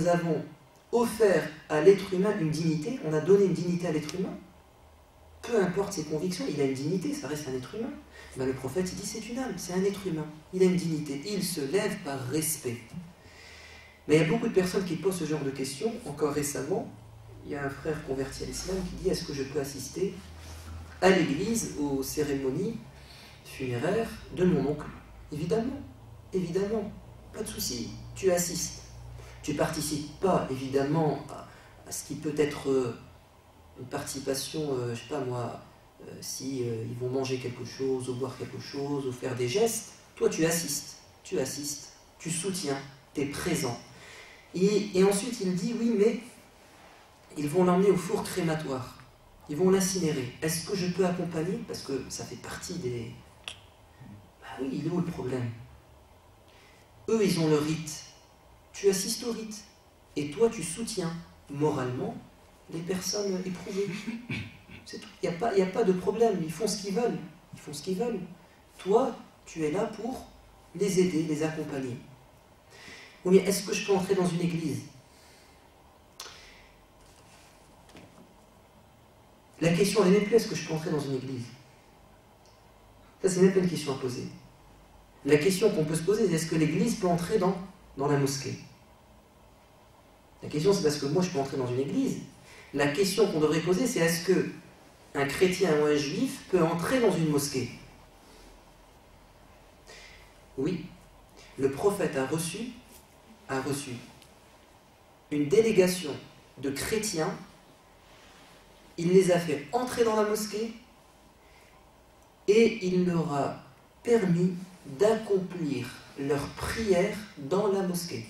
avons offert à l'être humain une dignité, on a donné une dignité à l'être humain. Peu importe ses convictions, il a une dignité, ça reste un être humain. Ben, le prophète il dit c'est une âme, c'est un être humain. Il a une dignité, il se lève par respect. Mais il y a beaucoup de personnes qui posent ce genre de questions. Encore récemment, il y a un frère converti à l'islam qui dit est-ce que je peux assister à l'église aux cérémonies funéraires de mon oncle? Évidemment, évidemment, pas de souci, tu assistes. Tu ne participes pas évidemment à ce qui peut être une participation, je ne sais pas moi, si ils vont manger quelque chose, ou boire quelque chose, ou faire des gestes. Toi tu assistes, tu soutiens, tu es présent. Et ensuite il dit oui mais ils vont l'emmener au four crématoire, ils vont l'incinérer. Est-ce que je peux accompagner? Parce que ça fait partie des... Bah oui, il est où le problème? Eux ils ont le rite, tu assistes au rite, et toi tu soutiens moralement les personnes éprouvées. C'est tout. Il n'y a pas de problème, ils font ce qu'ils veulent. Ils font ce qu'ils veulent. Toi, tu es là pour les aider, les accompagner. Ou bien, est-ce que je peux entrer dans une église? La question n'est même plus est-ce que je peux entrer dans une église? Ça, c'est même pas une question à poser. La question qu'on peut se poser, c'est est-ce que l'église peut entrer dans la mosquée? La question, c'est parce que moi, je peux entrer dans une église. La question qu'on devrait poser, c'est est-ce que un chrétien ou un juif peut entrer dans une mosquée? Oui. Le prophète a reçu une délégation de chrétiens. Il les a fait entrer dans la mosquée et il leur a permis d'accomplir leurs prières dans la mosquée.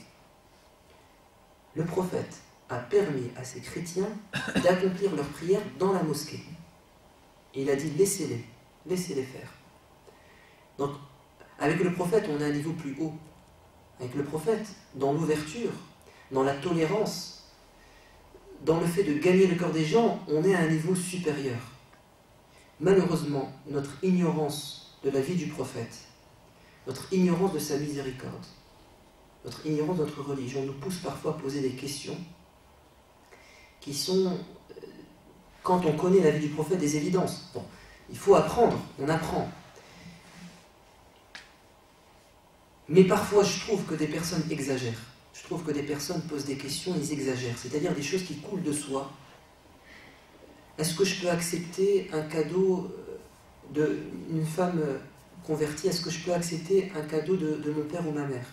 Le prophète a permis à ces chrétiens d'accomplir leurs prières dans la mosquée. Et il a dit laissez-les faire. Donc, avec le prophète, on a un niveau plus haut. Avec le prophète, dans l'ouverture, dans la tolérance, dans le fait de gagner le cœur des gens, on est à un niveau supérieur. Malheureusement, notre ignorance de la vie du prophète, notre ignorance de sa miséricorde, notre ignorance de notre religion nous pousse parfois à poser des questions qui sont, quand on connaît la vie du prophète, des évidences. Bon, il faut apprendre, on apprend. Mais parfois, je trouve que des personnes exagèrent. Je trouve que des personnes posent des questions, ils exagèrent. C'est-à-dire des choses qui coulent de soi. Est-ce que je peux accepter un cadeau d'une femme convertie? Est-ce que je peux accepter un cadeau de mon père ou ma mère?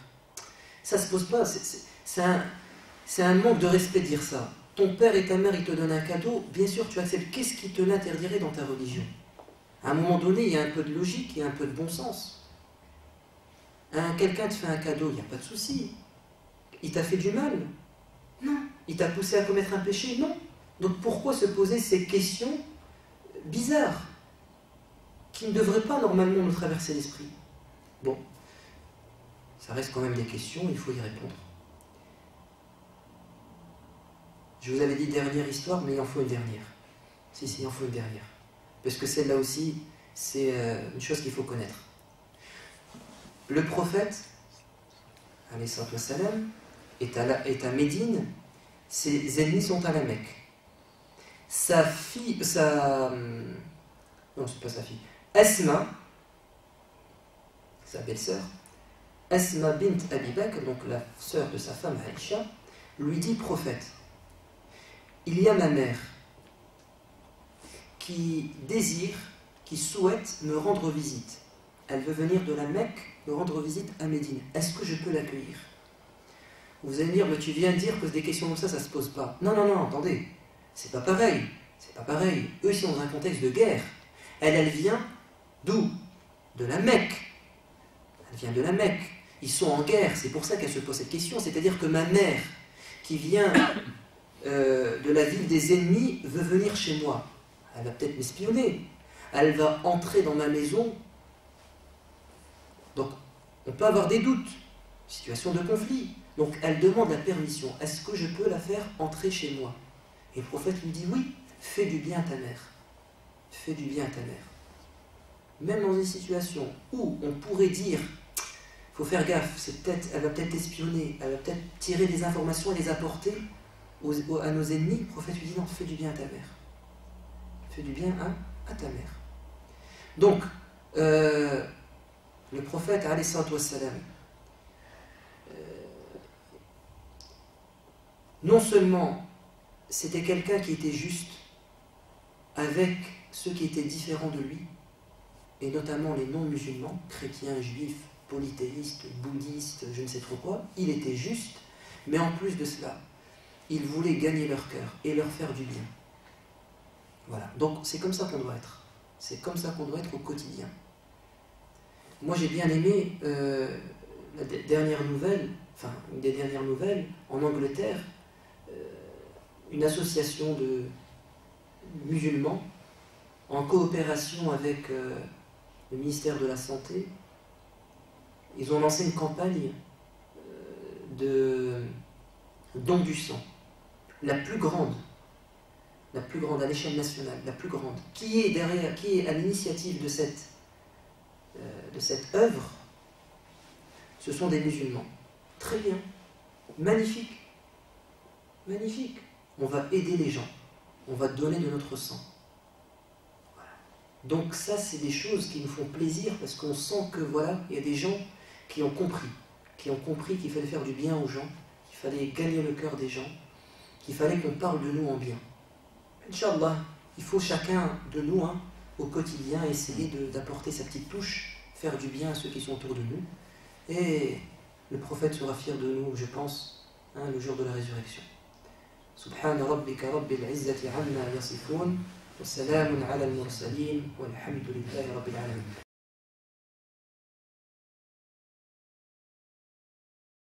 Ça ne se pose pas. C'est un manque de respect de dire ça. Ton père et ta mère, ils te donnent un cadeau, bien sûr tu acceptes. Qu'est-ce qui te l'interdirait dans ta religion? À un moment donné, il y a un peu de logique, il y a un peu de bon sens. Quelqu'un te fait un cadeau, il n'y a pas de souci. Il t'a fait du mal? Non. Il t'a poussé à commettre un péché? Non. Donc pourquoi se poser ces questions bizarres qui ne devraient pas normalement nous traverser l'esprit? Bon, ça reste quand même des questions, il faut y répondre. Je vous avais dit dernière histoire, mais il en faut une dernière. Si, il en faut une dernière. Parce que celle-là aussi, c'est une chose qu'il faut connaître. Le prophète, alayhi salatu wassalam, est à Médine, ses ennemis sont à la Mecque. Non, c'est pas sa fille. Asma, sa belle-sœur, Asma bint Abi Bakr, donc la sœur de sa femme Aïcha, lui dit prophète, il y a ma mère qui désire, qui souhaite me rendre visite. Elle veut venir de la Mecque me rendre visite à Médine. Est-ce que je peux l'accueillir? Vous allez me dire, mais tu viens de dire que des questions comme ça ne se pose pas. Non, non, non, attendez. C'est pas pareil. C'est pas pareil. Eux, ils sont dans un contexte de guerre. Elle vient d'où? De la Mecque. Elle vient de la Mecque. Ils sont en guerre. C'est pour ça qu'elle se pose cette question. C'est-à-dire que ma mère, qui vient de la ville des ennemis, veut venir chez moi. Elle va peut-être m'espionner. Elle va entrer dans ma maison. Donc, on peut avoir des doutes. Situation de conflit. Donc, elle demande la permission. Est-ce que je peux la faire entrer chez moi? Et le prophète lui dit, oui, fais du bien à ta mère. Fais du bien à ta mère. Même dans une situation où on pourrait dire, il faut faire gaffe, elle va peut-être espionner, elle va peut-être tirer des informations et les apporter à nos ennemis, le prophète lui dit, non, fais du bien à ta mère. Fais du bien à ta mère. Donc, le prophète, alayhi salatu wassalam, non seulement c'était quelqu'un qui était juste avec ceux qui étaient différents de lui, et notamment les non-musulmans, chrétiens, juifs, polythéistes, bouddhistes, je ne sais trop quoi, il était juste, mais en plus de cela, il voulait gagner leur cœur et leur faire du bien. Voilà, donc c'est comme ça qu'on doit être. C'est comme ça qu'on doit être au quotidien. Moi j'ai bien aimé la dernière nouvelle, enfin une des dernières nouvelles, en Angleterre, une association de musulmans en coopération avec le ministère de la Santé. Ils ont lancé une campagne de don du sang, la plus grande à l'échelle nationale, la plus grande, qui est à l'initiative de cette œuvre. Ce sont des musulmans. Très bien, magnifique, magnifique. On va aider les gens, on va donner de notre sang. Voilà. Donc ça, c'est des choses qui nous font plaisir parce qu'on sent que voilà, il y a des gens qui ont compris qu'il fallait faire du bien aux gens, qu'il fallait gagner le cœur des gens, qu'il fallait qu'on parle de nous en bien. Inch'Allah, il faut chacun de nous, au quotidien, essayer d'apporter sa petite touche, faire du bien à ceux qui sont autour de nous. Et le prophète sera fier de nous, je pense, le jour de la résurrection. Subhana rabbika rabbil izzati amma yasifun, wa salamun ala al-mursalin, walhamdulillahi rabbil alamin.